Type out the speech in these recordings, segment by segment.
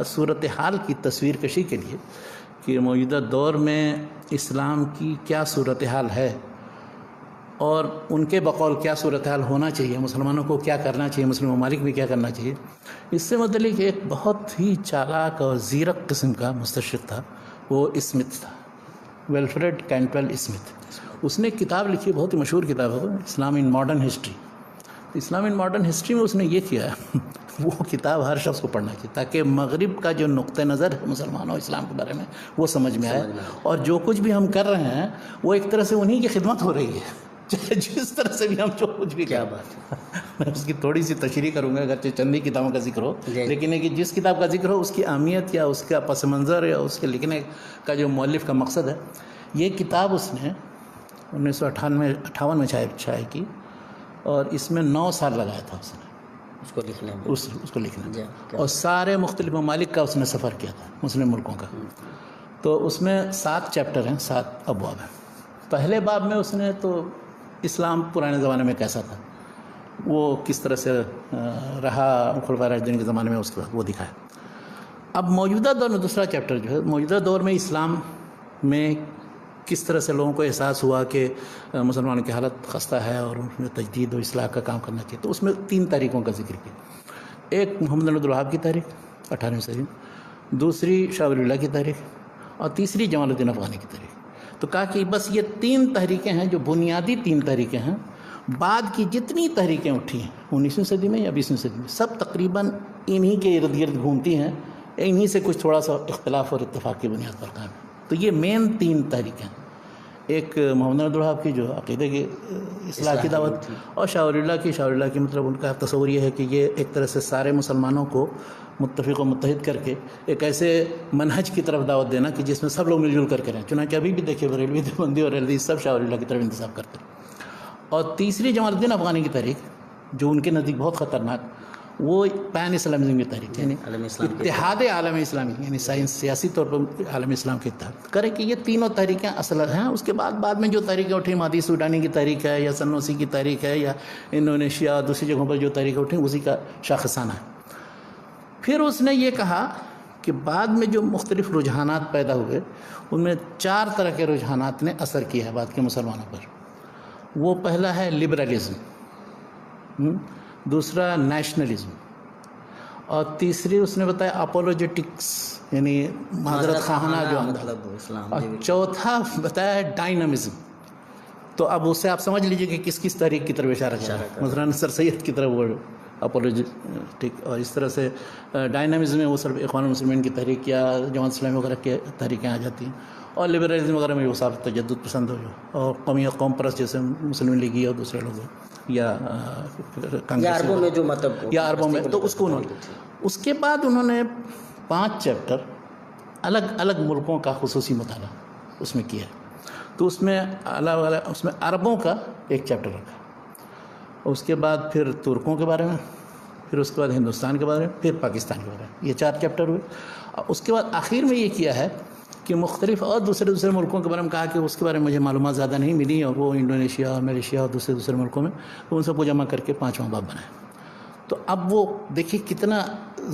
صورتحال کی تصویر کشی کے لیے کہ موجودہ دور میں اسلام کی کیا صورتحال ہے اور ان کے بقول کیا صورتحال ہونا چاہیے، مسلمانوں کو کیا کرنا چاہیے، مسلم ممالک میں کیا کرنا چاہیے، اس سے متعلق ایک بہت ہی چالاک اور زیرک قسم کا مستشرق تھا، وہ اسمتھ تھا، ویلفریڈ کینٹویل اسمتھ۔ اس نے کتاب لکھی، بہت ہی مشہور کتاب ہے، Islam in modern history. Islam in modern history میں اس نے یہ کیا ہے وہ کتاب ہر شخص کو پڑھنا چاہیے تاکہ مغرب کا جو نقطہ نظر ہے مسلمانوں اسلام کے بارے میں وہ سمجھ میں آئے، اور جو کچھ بھی ہم کر رہے ہیں وہ ایک طرح سے انہی کی خدمت ہو رہی ہے، جس طرح سے بھی ہم جو کچھ بھی کیا بات ہے۔ میں اس کی تھوڑی سی تشریح کروں گا، اگرچہ چند ہی کتابوں کا ذکر ہو، لیکن کہ جس کتاب کا ذکر ہو اس کی اہمیت یا اس کا پس منظر یا اس کے لکھنے کا جو مؤلف کا مقصد ہے۔ یہ کتاب اس نے 1958 میں شائع کی، اور اس میں 9 سال لگایا تھا اس نے اس کو لکھنے میں، اس کو لکھنے میں، اور سارے مختلف ممالک کا اس نے سفر کیا تھا، مسلم ملکوں کا۔ تو اس میں 7 چیپٹر ہیں، 7 ابواب ہیں۔ پہلے باب میں اس نے تو اسلام پرانے زمانے میں کیسا تھا، وہ کس طرح سے رہا خلفائے راشدین کے زمانے میں، اس کے بعد وہ دکھایا۔ اب موجودہ دور میں دوسرا چیپٹر جو ہے، موجودہ دور میں اسلام میں کس طرح سے لوگوں کو احساس ہوا کہ مسلمانوں کی حالت خستہ ہے اور ان میں تجدید و اصلاح کا کام کرنا چاہیے، تو اس میں 3 تاریخوں کا ذکر کیا۔ ایک محمد بن عبد الوہاب کی تاریخ 18ویں صدی، دوسری شاہ ولی اللہ کی تاریخ، اور تیسری جمال الدین افغانی کی تاریخ۔ تو کہا کہ بس یہ 3 تحریکیں ہیں جو بنیادی 3 تحریکیں ہیں، بعد کی جتنی تحریکیں اٹھی ہیں 19ویں صدی میں یا 20ویں صدی میں، سب تقریباً انہی کے ارد گرد گھومتی ہیں، انہی سے کچھ تھوڑا سا اختلاف اور اتفاق کی بنیاد پر قائم ہے۔ تو یہ مین 3 تحریکیں ہیں، ایک محمد بن عبد الوہاب کی جو عقیدے کی اصلاح کی دعوت، اور شاہ ولی اللہ کی مطلب ان کا تصور یہ ہے کہ یہ ایک طرح سے سارے مسلمانوں کو متفق و متحد کر کے ایک ایسے منہج کی طرف دعوت دینا کہ جس میں سب لوگ مل جل کر کریں۔ چنانچہ ابھی بھی دیکھیں بریلوی دیوبندی اور اہلوی سب شاہ ولی اللہ کی طرف انتساب کرتے ہیں۔ اور تیسری جمال الدین افغانی کی تحریک جو ان کے نزدیک بہت خطرناک، وہ پین اسلامزم کی تحریک، یعنی اتحاد عالم اسلامی، یعنی سیاسی طور پر عالم اسلام کے اتحاد کرے کہ یہ تینوں تحریکیں اصل ہیں۔ اس کے بعد میں جو تحریکیں اٹھیں، مادی سوڈانی کی تحریک ہے یا سنوسی کی تحریک ہے یا انڈونیشیا اور دوسری جگہوں پر جو تحریکیں اٹھیں اسی کا شاخصانہ ہے۔ پھر اس نے یہ کہا کہ بعد میں جو مختلف رجحانات پیدا ہوئے ان میں 4 طرح کے رجحانات نے اثر کیا ہے بعد کے مسلمانوں پر۔ وہ پہلا ہے لبرلزم، دوسرا نیشنلزم، اور تیسری اس نے بتایا اپولوجیٹکس، یعنی معذرت خواہانہ جو اسلام، اور چوتھا بتایا ہے ڈائنامزم۔ تو اب اس سے آپ سمجھ لیجئے کہ کس کس تحریک کی طرف اشارہ کر رہا ہے۔ مثلاً سر سید کی طرف وہ اپولوجیٹک، اور اس طرح سے ڈائنامزم میں وہ صرف اخوان المسلمین کی تحریک یا جماعت اسلامی وغیرہ کی تحریکیں آ جاتی ہیں، اور لبرلزم وغیرہ میں وہ صاحب تجدد پسند ہو جو، اور قوم پرست جیسے مسلم لیگی اور دوسرے لوگ یا عربوں میں جو مطلب یا عربوں میں، تو اس کو انہوں نے، اس کے بعد انہوں نے 5 چیپٹر الگ الگ ملکوں کا خصوصی مطالعہ اس میں کیا ہے۔ تو اس میں اس میں عربوں کا ایک چیپٹر رکھا، اس کے بعد پھر ترکوں کے بارے میں، پھر اس کے بعد ہندوستان کے بارے میں، پھر پاکستان کے بارے میں، یہ 4 چیپٹر ہوئے۔ اور اس کے بعد آخر میں یہ کیا ہے کہ مختلف اور دوسرے ملکوں کے بارے میں کہا کہ اس کے بارے میں مجھے معلومات زیادہ نہیں ملی، اور وہ انڈونیشیا اور ملیشیا اور دوسرے ملکوں میں، تو ان سب کو جمع کر کے 5واں باب بنایا۔ تو اب وہ دیکھیے کتنا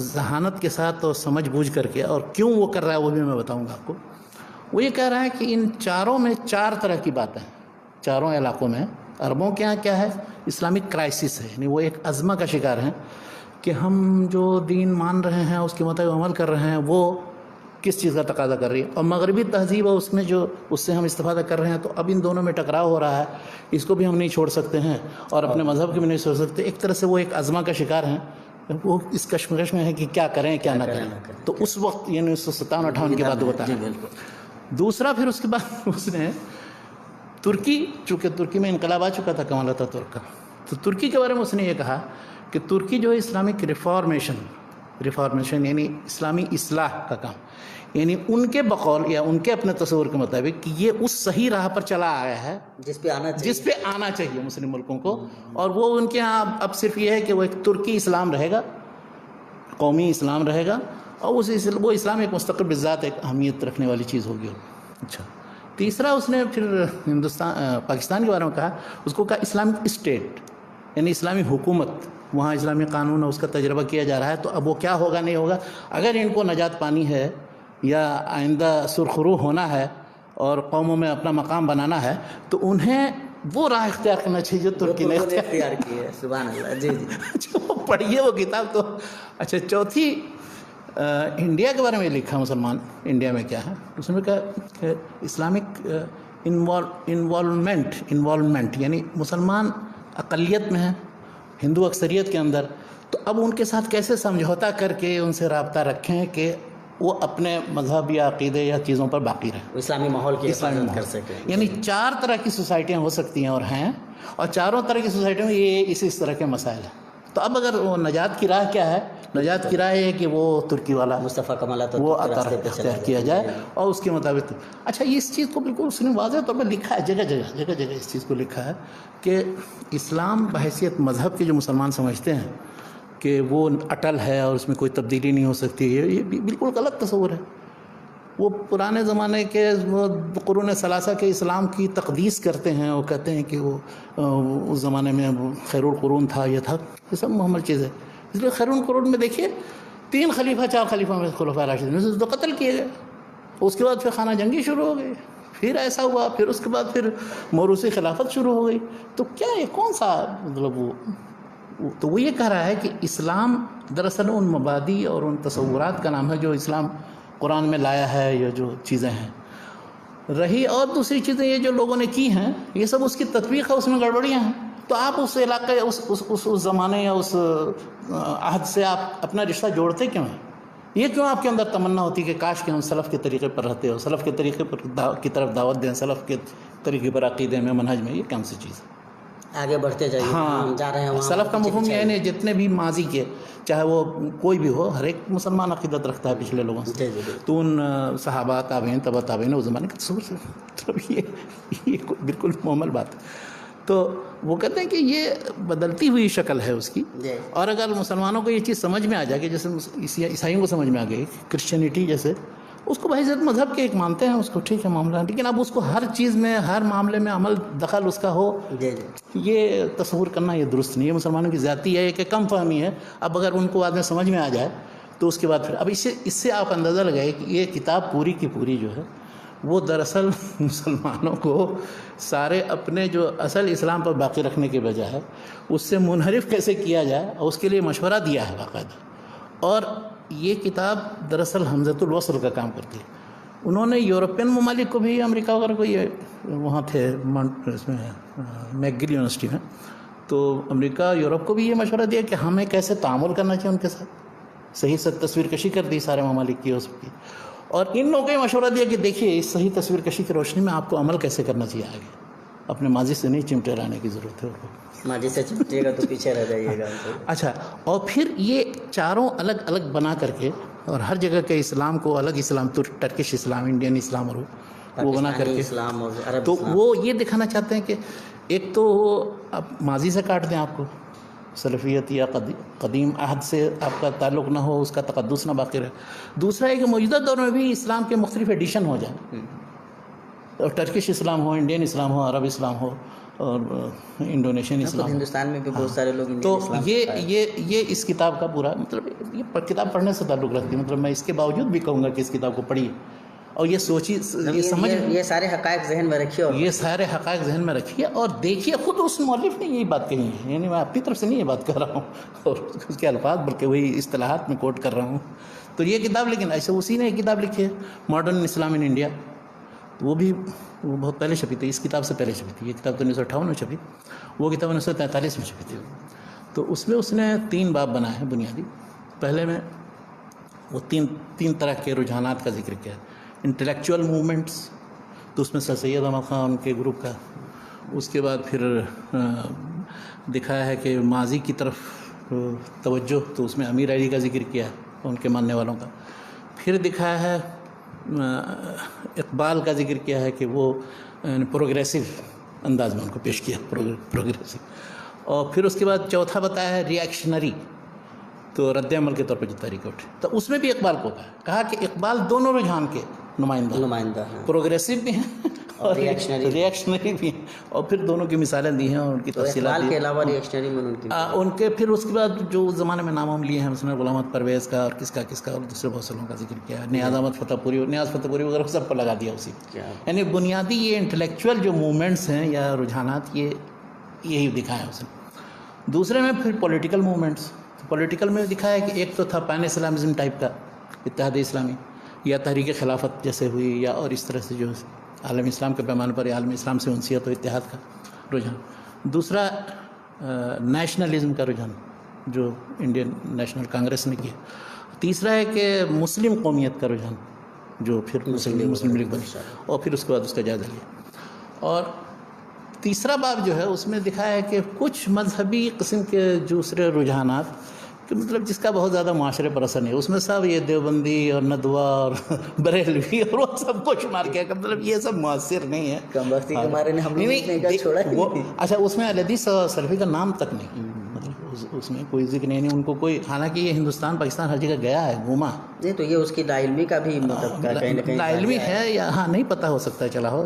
ذہانت کے ساتھ اور سمجھ بوجھ کر کے، اور کیوں وہ کر رہا ہے وہ بھی میں بتاؤں گا آپ کو۔ وہ یہ کہہ رہا ہے کہ ان چاروں میں 4 طرح کی باتیں ہیں، چاروں علاقوں میں۔ عربوں کے یہاں کیا ہے، اسلامک کرائسس ہے، یعنی وہ ایک ازمہ کا شکار ہیں کہ ہم جو دین مان رہے ہیں اس کے مطابق عمل کر رہے ہیں وہ کس چیز کا تقاضا کر رہی ہے، اور مغربی تہذیب اور اس میں جو اس سے ہم استفادہ کر رہے ہیں، تو اب ان دونوں میں ٹکراؤ ہو رہا ہے، اس کو بھی ہم نہیں چھوڑ سکتے ہیں اور اپنے مذہب کو بھی نہیں چھوڑ سکتے۔ ایک طرح سے وہ ایک ازمہ کا شکار ہیں، وہ اس کشمکش میں ہے کہ کیا کریں کیا نہ کریں۔ تو اس وقت یعنی 1957-58 کے بعد بتا رہا ہے۔ دوسرا پھر اس کے بعد اس نے ترکی، چونکہ ترکی میں انقلاب آ چکا تھا کمال اتاتürک کا، تو ترکی کے بارے میں اس نے یہ کہا کہ ترکی جو ہے اسلامک ریفارمیشن یعنی اسلامی اصلاح کا کام، یعنی ان کے بقول یا ان کے اپنے تصور کے مطابق کہ یہ اس صحیح راہ پر چلا آیا ہے جس پہ آنا چاہیے مسلم ملکوں کو، اور وہ ان کے ہاں اب صرف یہ ہے کہ وہ ایک ترکی اسلام رہے گا، قومی اسلام رہے گا، اور وہ اسلام ایک مستقل بذات ایک اہمیت رکھنے والی چیز ہوگی۔ اچھا، تیسرا اس نے پھر پاکستان کے بارے میں کہا، اس کو کہا اسلامک اسٹیٹ، یعنی اسلامی حکومت، وہاں اسلامی قانون اور اس کا تجربہ کیا جا رہا ہے. تو اب وہ کیا ہوگا نہیں ہوگا. اگر ان کو نجات پانی ہے یا آئندہ سرخرو ہونا ہے اور قوموں میں اپنا مقام بنانا ہے تو انہیں وہ راہ اختیار کرنا چاہیے جو ترکی نے اختیار کی ہے. سبحان اللہ. جی جی پڑھیے وہ کتاب تو. اچھا چوتھی انڈیا کے بارے میں لکھا مسلمان انڈیا میں کیا ہے. اس میں کہا کہ اسلامک انوالومنٹ یعنی مسلمان اقلیت میں ہیں ہندو اکثریت کے اندر. تو اب ان کے ساتھ کیسے سمجھوتا کر کے ان سے رابطہ رکھیں کہ وہ اپنے مذہب یا عقیدے یا چیزوں پر باقی رہیں, اسلامی ماحول کی حفاظت کر سکے. یعنی 4 طرح کی سوسائٹیاں ہو سکتی ہیں اور ہیں, اور چاروں طرح کی سوسائٹیوں میں یہ اس طرح کے مسائل ہیں. تو اب اگر وہ نجات کی راہ کیا ہے, نجات کی راہ ہے کہ وہ ترکی والا مصطفیٰ کمال وہ اختیار کیا جائے اور اس کے مطابق. اچھا اس چیز کو بالکل اس نے واضح طور پر لکھا ہے, جگہ جگہ اس چیز کو لکھا ہے کہ اسلام بحیثیت مذہب کے جو مسلمان سمجھتے ہیں کہ وہ اٹل ہے اور اس میں کوئی تبدیلی نہیں ہو سکتی, یہ بالکل غلط تصور ہے. وہ پرانے زمانے کے وہ قرون ثلاثہ کے اسلام کی تقدیس کرتے ہیں اور کہتے ہیں کہ وہ اس زمانے میں خیر القرون تھا, یہ تھا, یہ سب محمل چیز ہے. اس لیے خیر القرون میں دیکھیے 3 خلیفہ 4 خلیفہ میں خلفاء راشدین میں سے تو قتل کیے گئے. اس کے بعد پھر خانہ جنگی شروع ہو گئی, پھر ایسا ہوا, پھر اس کے بعد پھر موروثی خلافت شروع ہو گئی. تو کیا یہ کون سا مطلب تو وہ یہ کہہ رہا ہے کہ اسلام دراصل ان مبادی اور ان تصورات کا نام ہے جو اسلام قرآن میں لایا ہے, یا جو چیزیں ہیں رہی. اور دوسری چیزیں یہ جو لوگوں نے کی ہیں یہ سب اس کی تطبیق ہے, اس میں گڑبڑیاں ہیں. تو آپ اس علاقے اس زمانے یا اس عہد سے آپ اپنا رشتہ جوڑتے کیوں ہیں؟ یہ کیوں آپ کے اندر تمنا ہوتی کہ کاش کہ ہم سلف کے طریقے پر رہتے ہو, سلف کے طریقے پر کی طرف دعوت دیں, سلف کے طریقے پر عقیدے میں منہج میں. یہ کون سی چیز ہے؟ آگے بڑھتے جائیے. ہاں, جا رہے ہیں سلف کا مفہوم یہ ہے جتنے بھی ماضی کے چاہے وہ کوئی بھی ہو, ہر ایک مسلمان عقیدت رکھتا ہے پچھلے لوگوں سے. تو ان صحابہ تابعین تبع تابعین اس زمانے کے تصور سے مطلب یہ بالکل معمل بات ہے. تو وہ کہتے ہیں کہ یہ بدلتی ہوئی شکل ہے اس کی. اور اگر مسلمانوں کو یہ چیز سمجھ میں آ جائے کہ جیسے عیسائیوں کو سمجھ میں آ گئی کرسچینٹی جیسے, اس کو بحیثیت مذہب کے ایک مانتے ہیں, اس کو ٹھیک ہے معاملہ, لیکن اب اس کو ہر چیز میں ہر معاملے میں عمل دخل اس کا ہو, یہ تصور کرنا یہ درست نہیں ہے. مسلمانوں کی زیادتی ہے کہ کم فہمی ہے. اب اگر ان کو بعد میں سمجھ میں آ جائے تو اس کے بعد پھر اب اس سے آپ اندازہ لگائے کہ یہ کتاب پوری کی پوری جو ہے وہ دراصل مسلمانوں کو سارے اپنے جو اصل اسلام پر باقی رکھنے کے بجائے اس سے منحرف کیسے کیا جائے اور اس کے لیے مشورہ دیا ہے باقاعدہ. اور یہ کتاب دراصل حمزۃ الوصل کا کام کرتی ہے. انہوں نے یورپین ممالک کو بھی, امریکہ وغیرہ کو, یہ وہاں تھے اس میں میکگل یونیورسٹی میں, تو امریکہ یورپ کو بھی یہ مشورہ دیا کہ ہمیں کیسے تعامل کرنا چاہیے ان کے ساتھ. صحیح سے تصویر کشی کر دی سارے ممالک کی, اس کی. اور ان لوگوں کو یہ مشورہ دیا کہ دیکھیے اس صحیح تصویر کشی کی روشنی میں آپ کو عمل کیسے کرنا چاہیے. آگے اپنے ماضی سے نہیں چمٹے رہنے کی ضرورت ہے. ماضی سے چمٹے گا تو پیچھے رہ جائیے گا. اچھا, اور پھر یہ چاروں الگ الگ بنا کر کے اور ہر جگہ کے اسلام کو الگ اسلام, ٹرکش اسلام, انڈین اسلام, اور وہ بنا کر کے اسلام اور عرب تو وہ یہ دکھانا چاہتے ہیں کہ ایک تو وہ اب ماضی سے کاٹ دیں آپ کو, سلفیت یا قدیم عہد سے آپ کا تعلق نہ ہو, اس کا تقدس نہ باقی رہے. دوسرا ہے کہ موجودہ دور میں بھی اسلام کے مختلف ایڈیشن ہو جائیں, اور ٹرکش اسلام ہو, انڈین اسلام ہو, عرب اسلام ہو, اور انڈونیشین اسلام. ہندوستان میں بھی بہت سارے لوگ تو یہ اس کتاب کا پورا مطلب یہ کتاب پڑھنے سے تعلق رکھتی ہے. مطلب میں اس کے باوجود بھی کہوں گا کہ اس کتاب کو پڑھیے اور یہ سوچیے, یہ سمجھ, یہ سارے حقائق ذہن میں رکھیے, اور یہ سارے حقائق ذہن میں رکھیے اور دیکھیے. خود اس مؤلف نے یہی بات کہی ہے, یعنی میں اپنی طرف سے نہیں یہ بات کر رہا ہوں اور اس کے الفاظ بلکہ وہی اصطلاحات میں کوٹ کر رہا ہوں. تو یہ کتاب, لیکن ایسے اسی نے ایک کتاب لکھی ہے ماڈرن اسلام ان انڈیا, وہ بہت پہلے چھپی تھی, اس کتاب سے پہلے چھپی تھی. یہ کتاب تو 1958 میں چھپی, وہ کتاب 1943 میں چھپی تھی. تو اس میں اس نے 3 باب بنائے ہیں بنیادی. پہلے میں وہ تین طرح کے رجحانات کا ذکر کیا ہے. انٹلیکچوئل موومنٹس, تو اس میں سر سید احمد خان ان کے گروپ کا. اس کے بعد پھر دکھایا ہے کہ ماضی کی طرف توجہ, تو اس میں امیر علی کا ذکر کیا ہے, ان کے ماننے والوں کا. پھر دکھایا ہے اقبال کا ذکر کیا ہے کہ وہ پروگریسو انداز میں ان کو پیش کیا, پروگریسو. اور پھر اس کے بعد چوتھا بتایا ہے ری ایکشنری, تو رد عمل کے طور پر جو تحریک اٹھے. تو اس میں بھی اقبال کو کہا کہ اقبال دونوں رجحان کے نمائندہ ہیں, پروگریسو بھی ہیں اور ریئیکشنری بھی ہیں، اور پھر دونوں کی مثالیں دی ہیں اور ان کی تفصیلات اقبال دی کے ہیں۔ علاوہ ریئیکشنری میں ان کی ان کے پھر اس کے بعد جو اس زمانے میں نام لیے ہیں، اس نے غلام احمد پرویز کا اور کس کا اور دوسرے بہت سے لوگوں کا ذکر کیا، نیاز احمد فتح پوری وغیرہ سب کو لگا دیا اسی۔ یعنی بنیادی یہ انٹلیکچوئل جو موومنٹس ہیں یا رجحانات، یہی دکھائے اس نے۔ دوسرے میں پھر پولیٹیکل موومنٹس، پولیٹیکل میں دکھایا کہ ایک تو تھا پین اسلامزم ٹائپ کا، اتحاد اسلامی یا تحریک خلافت جیسے ہوئی، یا اور اس طرح سے جو عالم اسلام کے پیمانے پر عالم اسلام سے انسیت و اتحاد کا رجحان۔ دوسرا نیشنلزم کا رجحان جو انڈین نیشنل کانگریس نے کیا۔ تیسرا ہے کہ مسلم قومیت کا رجحان جو پھر مسلم لیگ بنی، اور پھر اس کے بعد اس کا جائزہ لیا۔ اور تیسرا باب جو ہے اس میں دکھایا ہے کہ کچھ مذہبی قسم کے دوسرے رجحانات کہ مطلب جس کا بہت زیادہ معاشرے پر اثر نہیں، اس میں سب یہ دیوبندی اور ندوہ اور بریلوی اور وہ سب کو شمار کیا کہ مطلب یہ سب مؤثر نہیں ہے۔ کم وقتی کے بارے میں ہم لوگ چھوڑا ہی نہیں۔ اچھا، اس میں الحدیث اور سلفی کا نام تک نہیں، مطلب اس میں کوئی ذکر نہیں، ان کو کوئی، حالانکہ یہ ہندوستان پاکستان ہر جگہ گیا ہے، گھوما نہیں تو یہ اس کی لا علمی کا بھی مطلب کہیں نہ کہیں لا علمی ہے یا ہاں نہیں پتہ ہو سکتا ہے، چلا ہو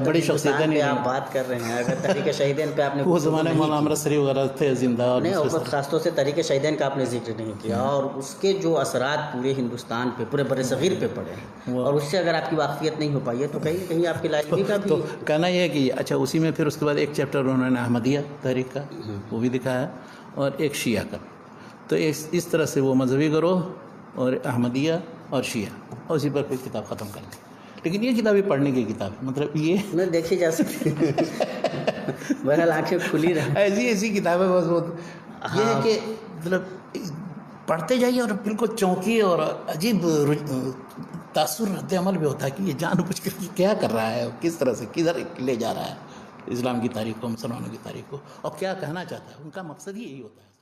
بڑی شخصیتیں نہیں۔ آپ بات کر رہے ہیں اگر تحریک شہیدین پہ آپ نے وہ زمانے میں مولانا امرت سری وغیرہ تھے زندہ، نہیں، اور خاص طور سے تحریک شہیدین کا آپ نے ذکر نہیں کیا، اور اس کے جو اثرات پورے ہندوستان پہ، پورے بر صغیر پہ پڑے ہیں، اور اس سے اگر آپ کی واقفیت نہیں ہو پائی ہے تو کہیں نہ کہیں آپ کی لا علمی کا بھی۔ تو کہنا یہ ہے کہ اچھا، اسی میں پھر اس کے بعد ایک چیپٹر انہوں نے احمدیہ تحریک کا وہ بھی دکھایا، اور ایک شیعہ کا۔ تو اس طرح سے وہ مذہبی گروہ اور احمدیہ اور شیعہ، اور اسی پر پھر کتاب ختم کر دی۔ لیکن یہ کتابیں پڑھنے کی کتاب ہے، مطلب یہ نہیں دیکھی جا سکتی، بہرحال آنکھیں کھلی رہیں۔ ایسی کتابیں بہت یہ ہے کہ مطلب پڑھتے جائیے اور بالکل چونکی اور عجیب تاثر رد عمل بھی ہوتا ہے کہ یہ جان بوجھ کر کیا کر رہا ہے، کس طرح سے کدھر لے جا رہا ہے اسلام کی تاریخ کو، مسلمانوں کی تاریخ کو، اور کیا کہنا چاہتا ہے، ان کا مقصد ہی یہی ہوتا ہے۔